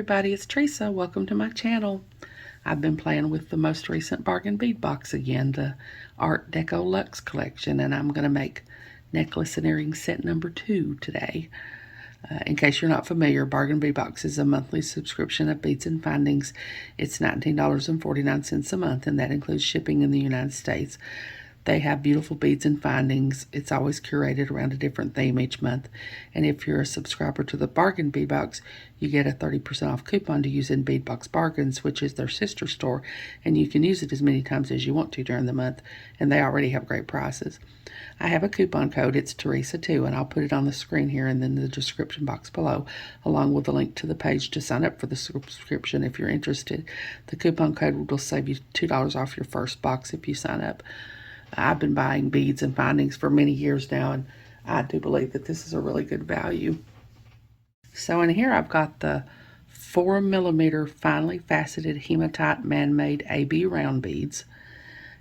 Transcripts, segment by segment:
everybody, it's Teresa. Welcome to my channel. I've been playing with the most recent bargain bead box again, the Art Deco Luxe collection, and I'm going to make necklace and earring set number 2 today. In case you're not familiar, Bargain Bead Box is a monthly subscription of beads and findings. It's $19.49 a month, and that includes shipping in the United States. They have beautiful beads and findings. It's always curated around a different theme each month. And if you're a subscriber to the Bargain Bead Box, you get a 30% off coupon to use in Bead Box Bargains, which is their sister store. And you can use it as many times as you want to during the month. And they already have great prices. I have a coupon code. It's Teresa2, and I'll put it on the screen here and then the description box below, along with a link to the page to sign up for the subscription if you're interested. The coupon code will save you $2 off your first box if you sign up. I've been buying beads and findings for many years now, and I do believe that this is a really good value. So in here I've got the 4mm finely faceted hematite man-made AB round beads.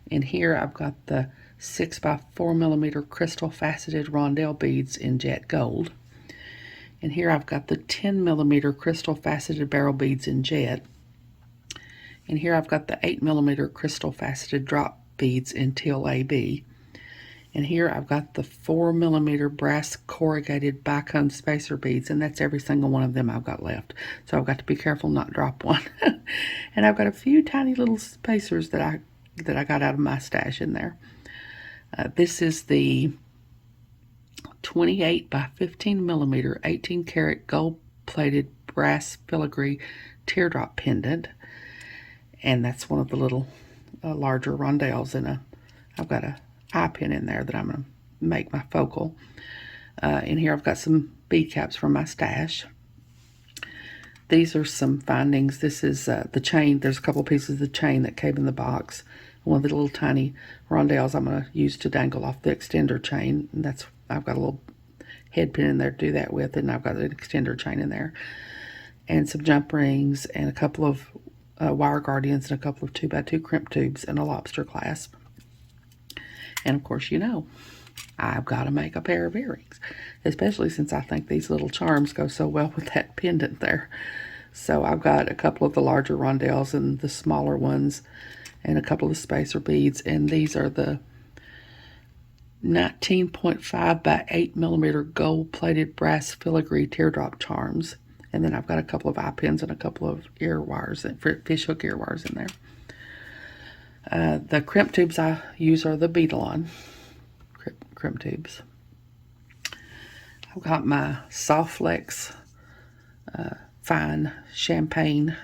In here I've got the 6x4mm crystal faceted rondelle beads in jet gold. And here I've got the 10mm crystal faceted barrel beads in jet. And here I've got the 8mm crystal faceted drop beads in teal AB. And here I've got the 4mm brass corrugated bicone spacer beads, and that's every single one of them I've got left. So I've got to be careful not to drop one. And I've got a few tiny little spacers that I got out of my stash in there. This is the 28x15mm 18 karat gold plated brass filigree teardrop pendant, and that's one of the little larger rondelles, and I've got a eye pin in there that I'm going to make my focal. In here I've got some bead caps from my stash. These are some findings. This is the chain. There's a couple pieces of the chain that came in the box. One of the little tiny rondelles I'm going to use to dangle off the extender chain, and that's, I've got a little head pin in there to do that with, and I've got an extender chain in there, and some jump rings, and a couple of wire guardians, and a couple of 2x2 crimp tubes, and a lobster clasp. And of course, you know, I've got to make a pair of earrings, especially since I think these little charms go so well with that pendant there. So I've got a couple of the larger rondelles and the smaller ones, and a couple of spacer beads, and these are the 19.5x8mm gold plated brass filigree teardrop charms. And then I've got a couple of eye pins and a couple of ear wires, fish hook ear wires in there. The crimp tubes I use are the Bead crimp tubes. I've got my Soft Flex fine champagne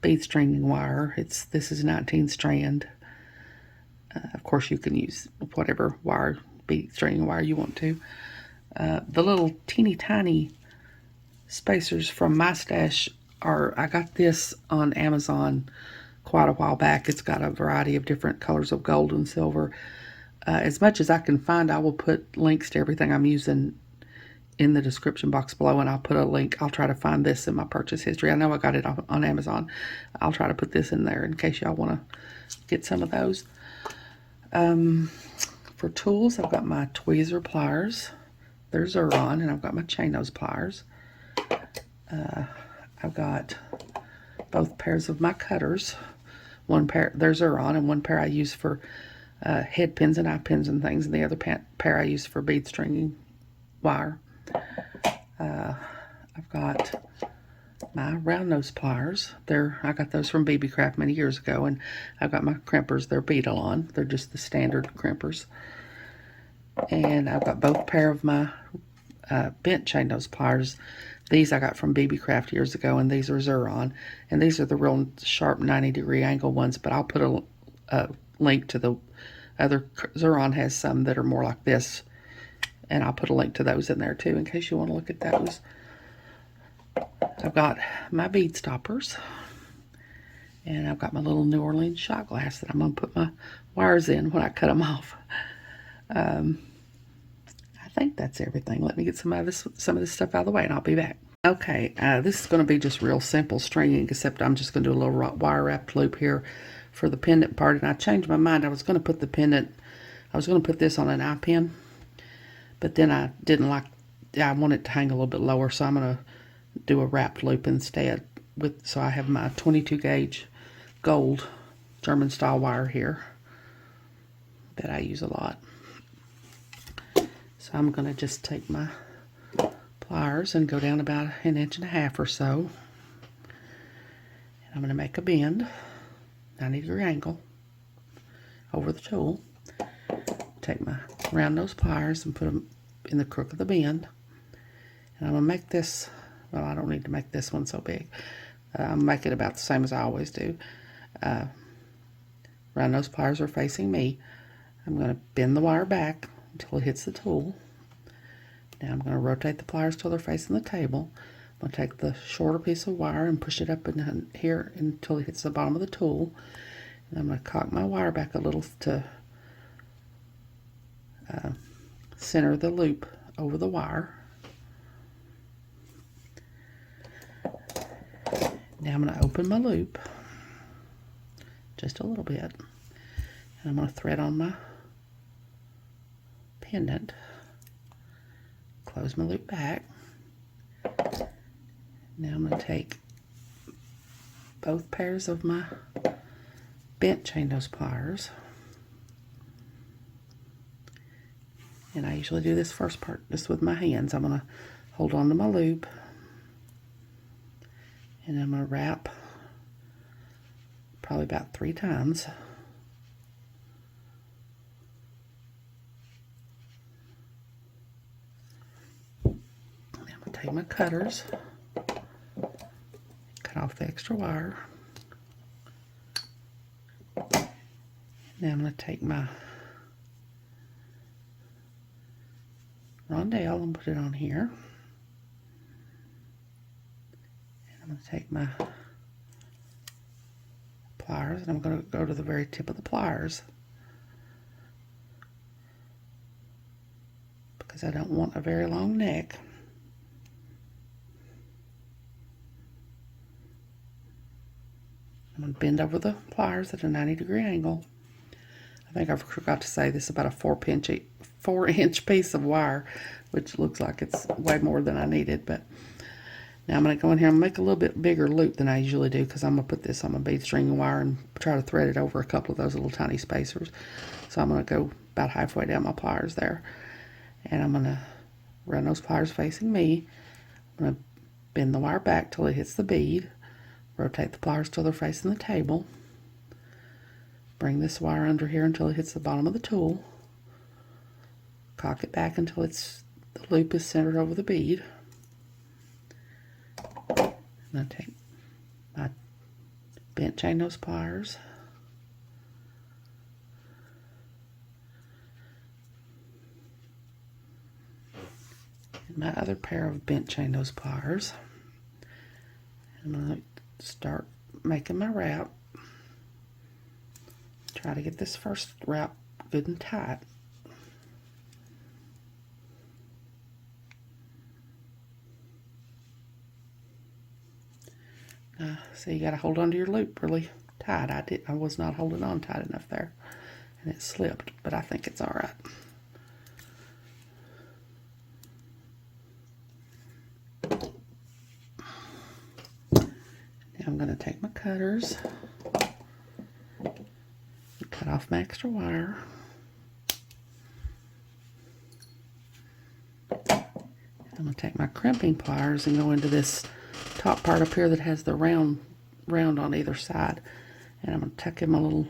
bead stringing wire. This is 19 strand. Of course, you can use whatever wire, bead stringing wire you want to. The little teeny tiny spacers from my stash I got this on Amazon quite a while back. It's got a variety of different colors of gold and silver. As much as I can find, I will put links to everything I'm using in the description box below, and I'll put a link. I'll try to find this in my purchase history. I know I got it on Amazon. I'll try to put this in there in case y'all want to get some of those. For tools, I've got my tweezer pliers. They're Xuron, and I've got my chain nose pliers. I've got both pairs of my cutters. One pair, they're Xuron, and one pair I use for head pins and eye pins and things, and the other pair I use for bead stringing wire. I've got my round nose pliers. I got those from BB Craft many years ago, and I've got my crimpers. They're Bead-A-Lon. They're just the standard crimpers. And I've got both pair of my bent chain nose pliers. These I got from BB Craft years ago, and these are Xuron. And these are the real sharp 90-degree angle ones, but I'll put a link to the other. Xuron has some that are more like this, and I'll put a link to those in there too in case you want to look at those. I've got my bead stoppers, and I've got my little New Orleans shot glass that I'm going to put my wires in when I cut them off. I think that's everything. Let me get some of this stuff out of the way, and I'll be back. Okay, this is going to be just real simple stringing, except I'm just going to do a little wire wrapped loop here for the pendant part. And I changed my mind. I was going to put the pendant, I was going to put this on an eye pin, but then I didn't like, I want it to hang a little bit lower, so I'm going to do a wrapped loop instead. so I have my 22 gauge gold German style wire here that I use a lot. So I'm going to just take my pliers and go down about 1.5 inches or so. And I'm going to make a bend, 90-degree angle, over the tool. Take my round nose pliers and put them in the crook of the bend. And I'm going to make this, well, I don't need to make this one so big. I'll make it about the same as I always do. Round nose pliers are facing me. I'm going to bend the wire back until it hits the tool. Now I'm going to rotate the pliers till they're facing the table. I'm going to take the shorter piece of wire and push it up in here until it hits the bottom of the tool. And I'm going to cock my wire back a little to center the loop over the wire. Now I'm going to open my loop just a little bit. And I'm going to thread on my pendant. Close my loop back. Now I'm going to take both pairs of my bent chain nose pliers, and I usually do this first part just with my hands. I'm going to hold on to my loop, and I'm going to wrap probably about 3 times. I'm going to take my cutters, cut off the extra wire. Now I'm going to take my rondelle and put it on here. And I'm going to take my pliers and I'm going to go to the very tip of the pliers, because I don't want a very long neck. I'm going to bend over the pliers at a 90-degree angle. I think I forgot to say this is about a 4-inch piece of wire, which looks like it's way more than I needed. But now I'm going to go in here and make a little bit bigger loop than I usually do, because I'm going to put this on my bead string wire and try to thread it over a couple of those little tiny spacers. So I'm going to go about halfway down my pliers there. And I'm going to run those pliers facing me. I'm going to bend the wire back till it hits the bead. Rotate the pliers till they're facing the table. Bring this wire under here until it hits the bottom of the tool. Cock it back until the loop is centered over the bead. And I take my bent chain nose pliers. And my other pair of bent chain nose pliers. I'm going to start making my wrap. Try to get this first wrap good and tight. So you got to hold onto your loop really tight. I was not holding on tight enough there, and it slipped, but I think it's all right. Now I'm going to take my cutters, cut off my extra wire. I'm going to take my crimping pliers and go into this top part up here that has the round on either side. And I'm going to tuck in my little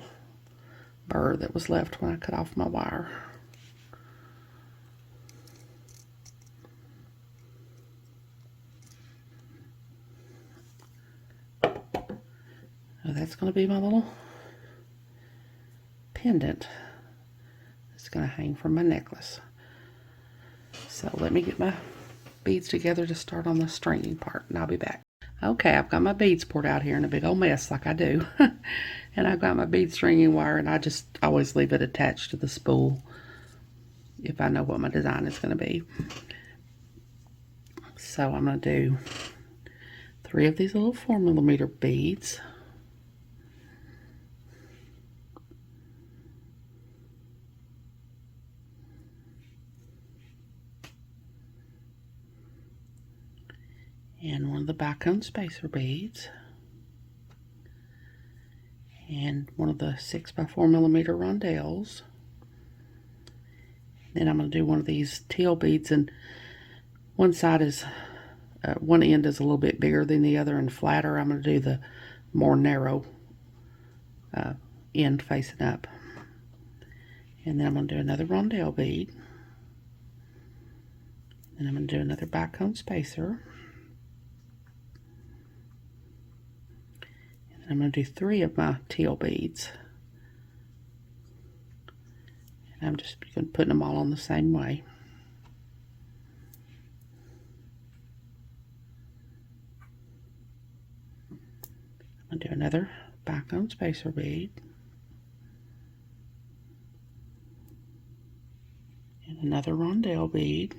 burr that was left when I cut off my wire. Now that's going to be my little pendant. It's going to hang from my necklace. So let me get my beads together to start on the stringing part, and I'll be back. Okay, I've got my beads poured out here in a big old mess like I do. And I've got my bead stringing wire, and I just always leave it attached to the spool if I know what my design is going to be. So I'm going to do 3 of these little 4mm beads. and one of the bicone spacer beads, and one of the 6x4mm rondelles. Then I'm going to do one of these teal beads, and one side is, one end is a little bit bigger than the other and flatter. I'm going to do the more narrow end facing up. And then I'm going to do another rondelle bead. And I'm going to do another bicone spacer. And I'm going to do 3 of my teal beads. And I'm just putting them all on the same way. I'm going to do another bicone spacer bead. And another rondelle bead.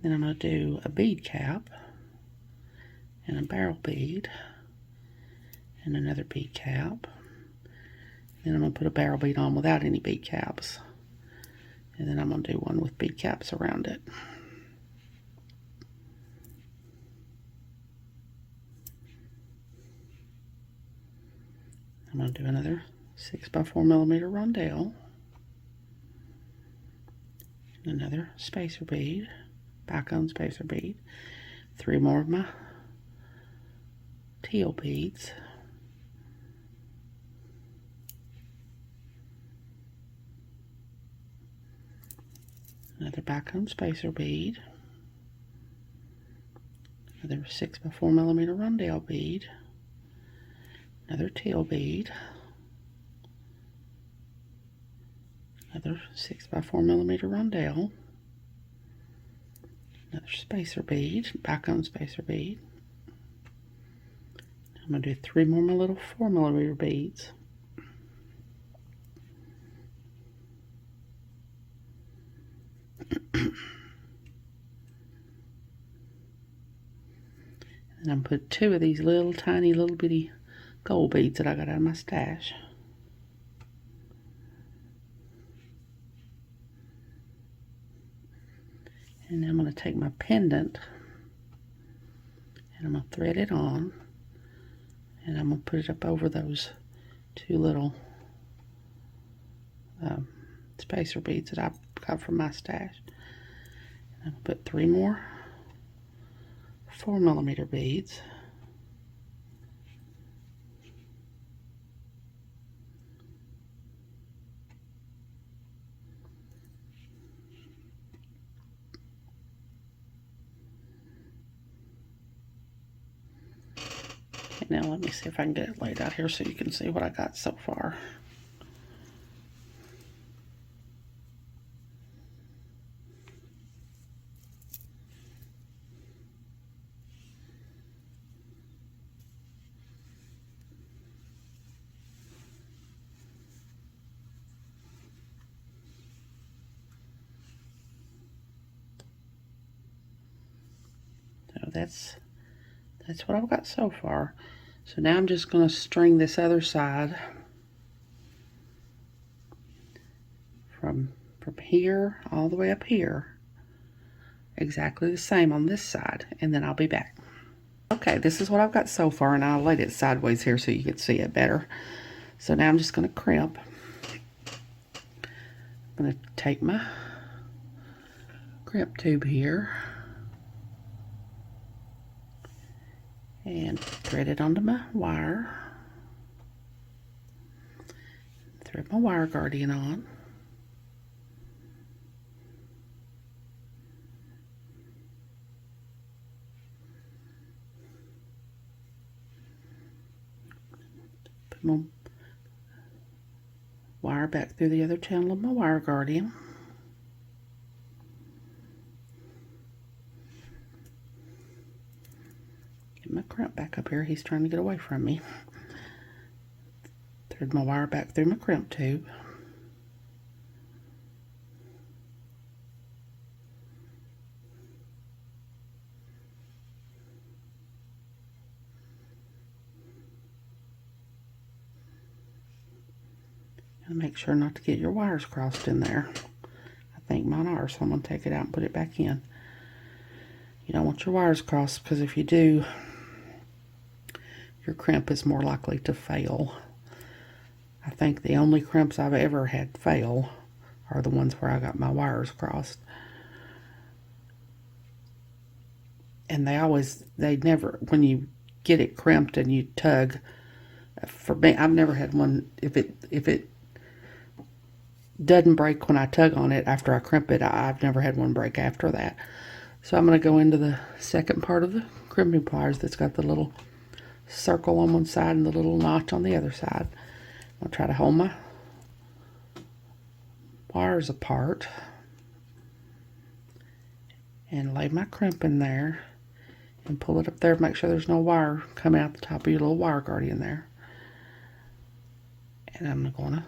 Then I'm going to do a bead cap and a barrel bead and another bead cap. Then I'm going to put a barrel bead on without any bead caps. And then I'm going to do one with bead caps around it. I'm going to do another 6x4mm rondelle. And another spacer bead, bicone spacer bead. 3 more of my teal beads. Another bicone spacer bead. Another 6x4mm rondelle bead. Another teal bead. Another 6x4mm rondelle. Another spacer bead, bicone spacer bead. I'm going to do 3 more of my little 4mm beads. And I'm going to put 2 of these little tiny little bitty gold beads that I got out of my stash. And then I'm going to take my pendant and I'm going to thread it on, and I'm going to put it up over those 2 little spacer beads that I got from my stash. And I'm going to put 3 more 4mm beads. Okay, now let me see if I can get it laid out here so you can see what I got so far. So that's what I've got so far. So now I'm just going to string this other side from here all the way up here, exactly the same on this side, and then I'll be back. Okay, this is what I've got so far, and I'll lay it sideways here so you can see it better. So now I'm just going to crimp. I'm going to take my crimp tube here and thread it onto my wire. Thread my wire guardian on. Put my wire back through the other channel of my wire guardian. Get my crimp back up here. He's trying to get away from me. Thread my wire back through my crimp tube. And make sure not to get your wires crossed in there. I think mine are, so I'm going to take it out and put it back in. You don't want your wires crossed, because if you do, your crimp is more likely to fail. I think the only crimps I've ever had fail are the ones where I got my wires crossed. And they never, when you get it crimped and you tug, for me, I've never had one, if it doesn't break when I tug on it after I crimp it, I've never had one break after that. So I'm going to go into the second part of the crimping pliers that's got the little circle on one side and the little notch on the other side. I'm going to try to hold my wires apart and lay my crimp in there and pull it up there. Make sure there's no wire coming out the top of your little wire guardian there. And I'm going to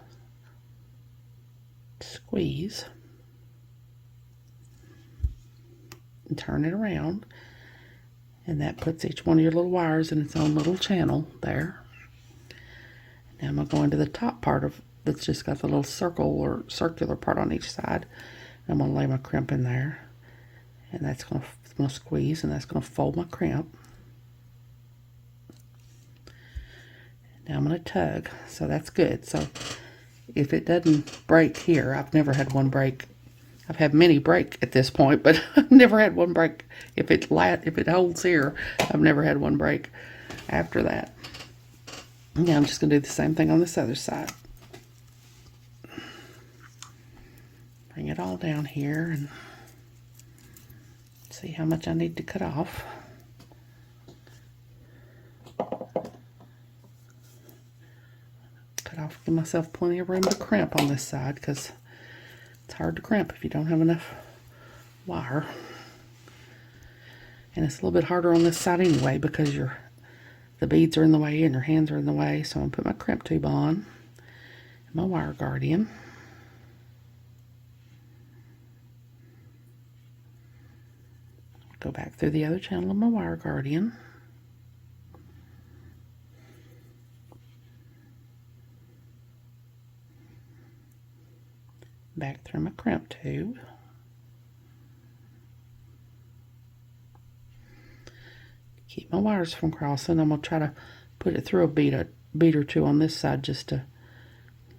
squeeze and turn it around, and that puts each one of your little wires in its own little channel there. Now I'm going to go into the top part of that's just got the little circle or circular part on each side. I'm going to lay my crimp in there, and that's going to squeeze, and that's going to fold my crimp. Now I'm going to tug, so that's good. So if it doesn't break here, I've never had one break. I've had many break at this point, but I've never had one break. If it holds here, I've never had one break after that. Now I'm just going to do the same thing on this other side. Bring it all down here and see how much I need to cut off. Cut off, give myself plenty of room to crimp on this side, because it's hard to crimp if you don't have enough wire. And it's a little bit harder on this side anyway, because the beads are in the way and your hands are in the way. So I'm going to put my crimp tube on and my wire guardian. Go back through the other channel of my wire guardian. Back through my crimp tube. Keep my wires from crossing. I'm going to try to put it through a bead or two on this side, just to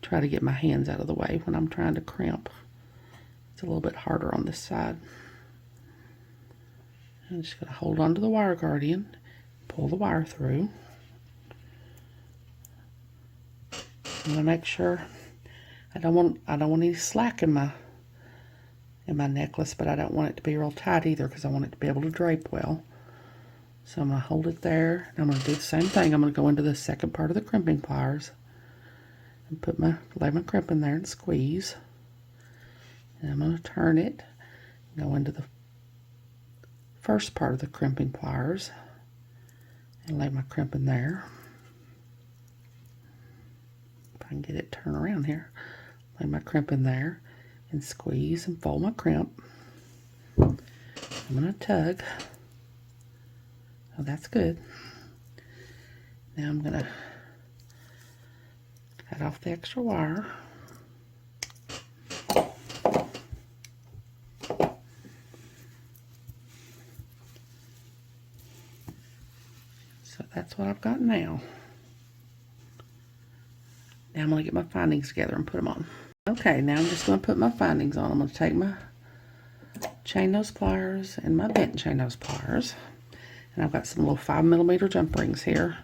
try to get my hands out of the way when I'm trying to crimp. It's a little bit harder on this side. I'm just going to hold on to the wire guardian, pull the wire through. I'm going to make sure I don't want any slack in my necklace, but I don't want it to be real tight either, because I want it to be able to drape well. So I'm going to hold it there, and I'm going to do the same thing. I'm going to go into the second part of the crimping pliers and lay my crimp in there and squeeze. And I'm going to turn it, go into the first part of the crimping pliers and lay my crimp in there. If I can get it to turn around here. Lay my crimp in there and squeeze and fold my crimp. I'm going to tug. Oh, that's good. Now I'm going to cut off the extra wire. So that's what I've got now. Now I'm going to get my findings together and put them on. Okay, now I'm just going to put my findings on. I'm going to take my chain nose pliers and my bent chain nose pliers. And I've got some little 5mm jump rings here.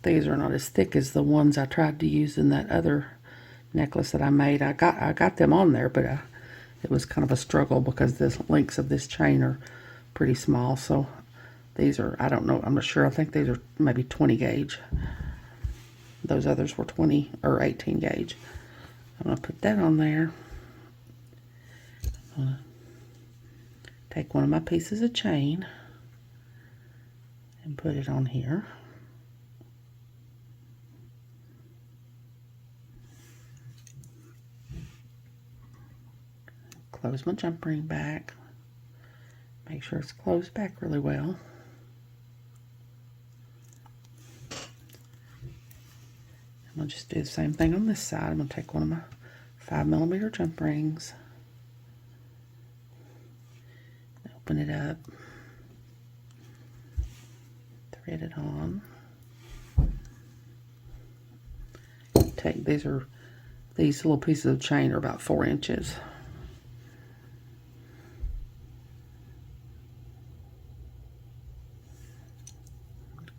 These are not as thick as the ones I tried to use in that other necklace that I made. I got them on there, but it was kind of a struggle because the lengths of this chain are pretty small. So these are, I don't know, I'm not sure. I think these are maybe 20 gauge. Those others were 20 or 18 gauge. I'm going to put that on there. I'm going to take one of my pieces of chain and put it on here. Close my jump ring back. Make sure it's closed back really well. I'm going to just do the same thing on this side. I'm going to take one of my 5mm jump rings. Open it up, thread it on. Take these little pieces of chain are about 4 inches.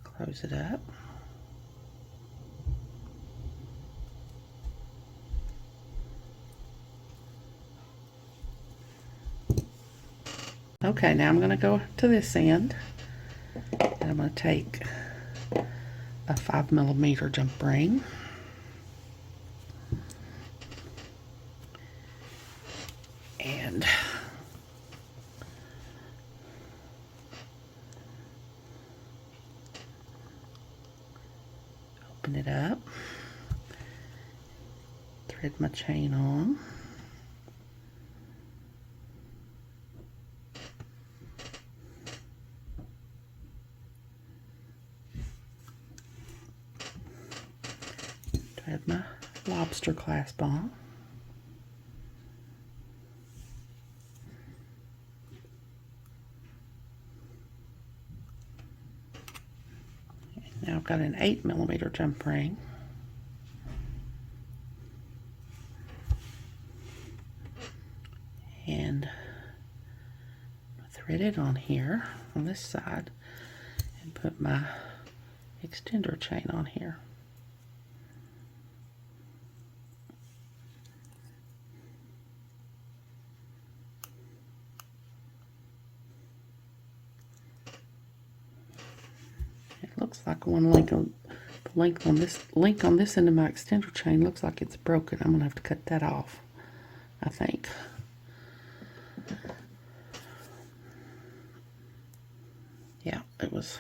Close it up. Okay, now I'm going to go to this end, and I'm going to take a 5mm jump ring, and open it up, thread my chain on. Thread my lobster clasp on. Now I've got an 8mm jump ring. And thread it on here on this side and put my extender chain on here. It looks like one link on this end of my extender chain looks like it's broken. I'm gonna have to cut that off, I think. Yeah, it was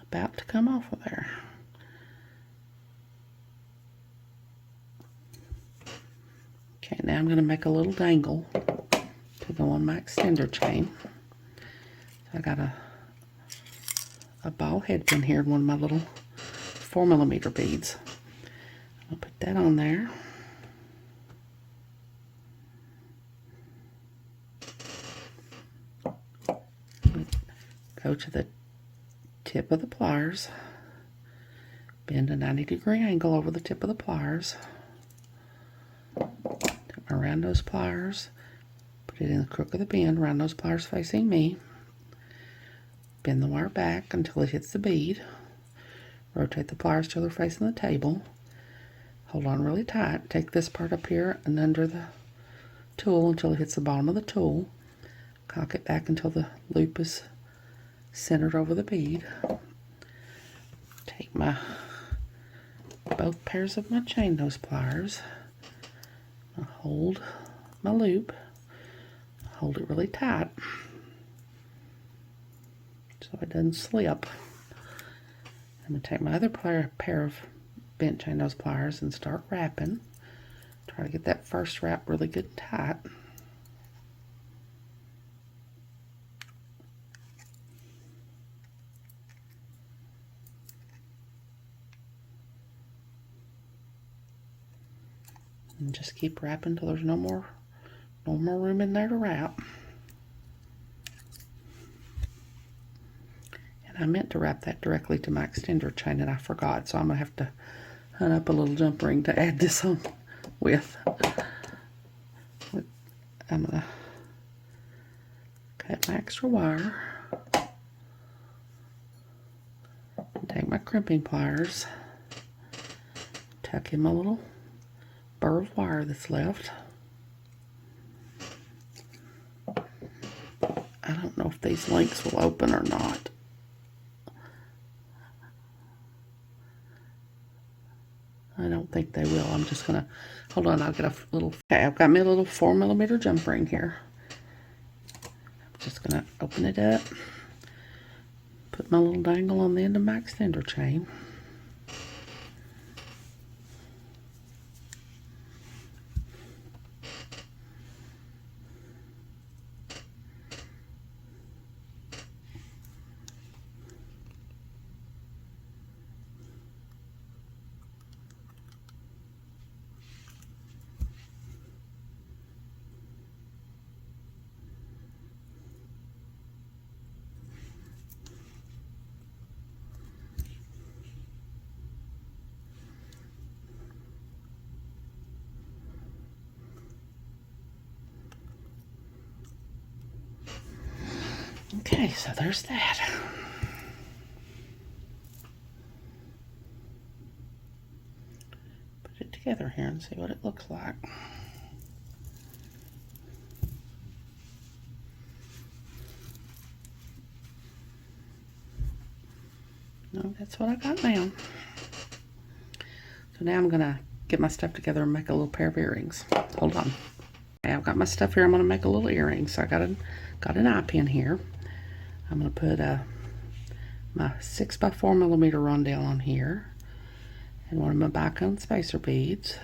about to come off of there. Okay, now I'm going to make a little dangle to go on my extender chain. So I got a ball head pin here in one of my little 4mm beads. I'll put that on there. Go to the tip of the pliers, bend a 90-degree angle over the tip of the pliers, around those pliers, put it in the crook of the bend around those pliers facing me, bend the wire back until it hits the bead, rotate the pliers till they're facing the table, hold on really tight, take this part up here and under the tool until it hits the bottom of the tool, cock it back until the loop is centered over the bead. Take both pairs of my chain nose pliers, I'll hold my loop, hold it really tight so it doesn't slip. I'm going to take my other pair of bent chain nose pliers and start wrapping. Try to get that first wrap really good and tight. And just keep wrapping until there's no more room in there to wrap. And I meant to wrap that directly to my extender chain and I forgot, so I'm going to have to hunt up a little jump ring to add this on with. I'm going to cut my extra wire, take my crimping pliers, tuck in my little burr of wire that's left. I don't know if these links will open or not. I don't think they will. I'm just gonna hold on. I'll get a little. Okay, I've got me a little 4mm jump ring here. I'm just gonna open it up, put my little dangle on the end of my extender chain. Okay, so there's that. Put it together here and see what it looks like. No, that's what I got now. So now I'm gonna get my stuff together and make a little pair of earrings. Hold on. Okay, I've got my stuff here. I'm gonna make a little earring. So I got an eye pin here. I'm gonna put my 6x4mm rondelle on here, and one of my bicone spacer beads,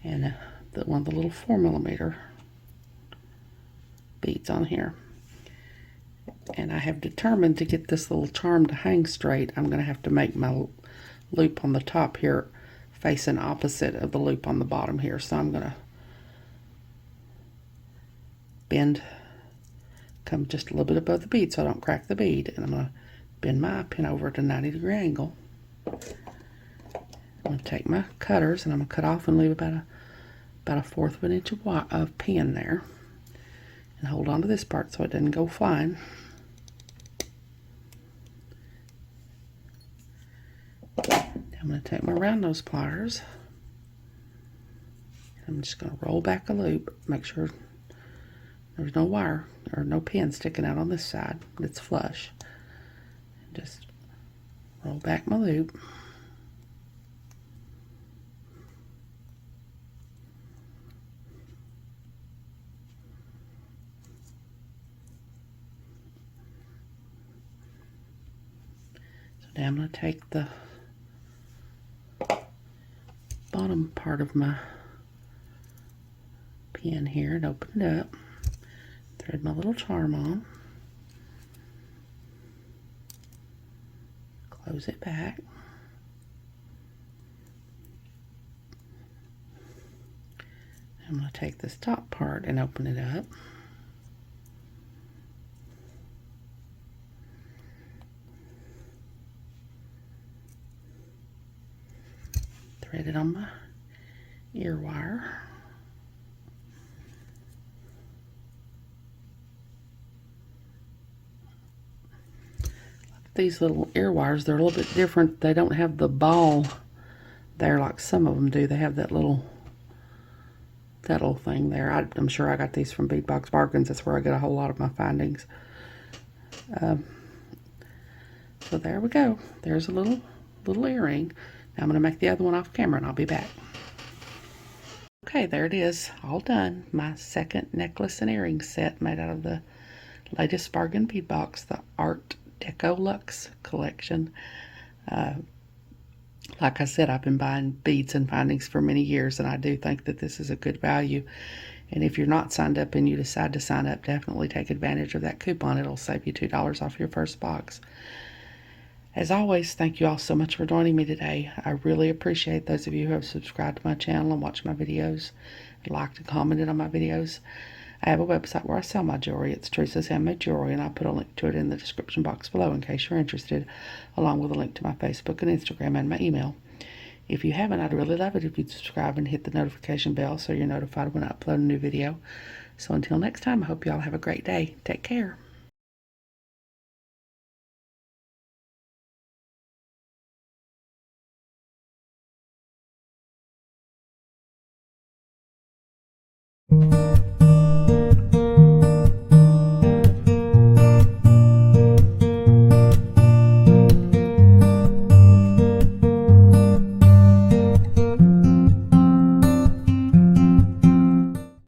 and one of the little 4mm beads on here. And I have determined to get this little charm to hang straight, I'm going to have to make my loop on the top here facing opposite of the loop on the bottom here. So I'm going to bend, come just a little bit above the bead so I don't crack the bead, and I'm going to bend my pin over at a 90-degree angle. I'm going to take my cutters and I'm going to cut off and leave about a 1/4 of an inch of pin there, and hold on to this part so it doesn't go flying. I'm going to take my round nose pliers. I'm just going to roll back a loop, make sure there's no wire or no pin sticking out on this side, it's flush. And just roll back my loop. So now I'm going to take the bottom part of my pin here and open it up, thread my little charm on, close it back, I'm going to take this top part and open it up, thread it on my ear wire. These little ear wires, they're a little bit different. They don't have the ball there like some of them do. They have that little thing there. I'm sure I got these from Bead Box Bargains. That's where I get a whole lot of my findings. So there we go. There's a little earring. Now I'm going to make the other one off camera and I'll be back. Okay, there it is, all done. My second necklace and earring set made out of the latest bargain bead box, the Art Deco Luxe collection. Like I said, I've been buying beads and findings for many years, and I do think that this is a good value. And if you're not signed up and you decide to sign up, definitely take advantage of that coupon. It'll save you $2 off your first box. As always, thank you all so much for joining me today. I really appreciate those of you who have subscribed to my channel and watched my videos, and liked and commented on my videos. I have a website where I sell my jewelry. It's Teresa's Handmade Jewelry, and I'll put a link to it in the description box below in case you're interested, along with a link to my Facebook and Instagram and my email. If you haven't, I'd really love it if you'd subscribe and hit the notification bell so you're notified when I upload a new video. So until next time, I hope you all have a great day. Take care.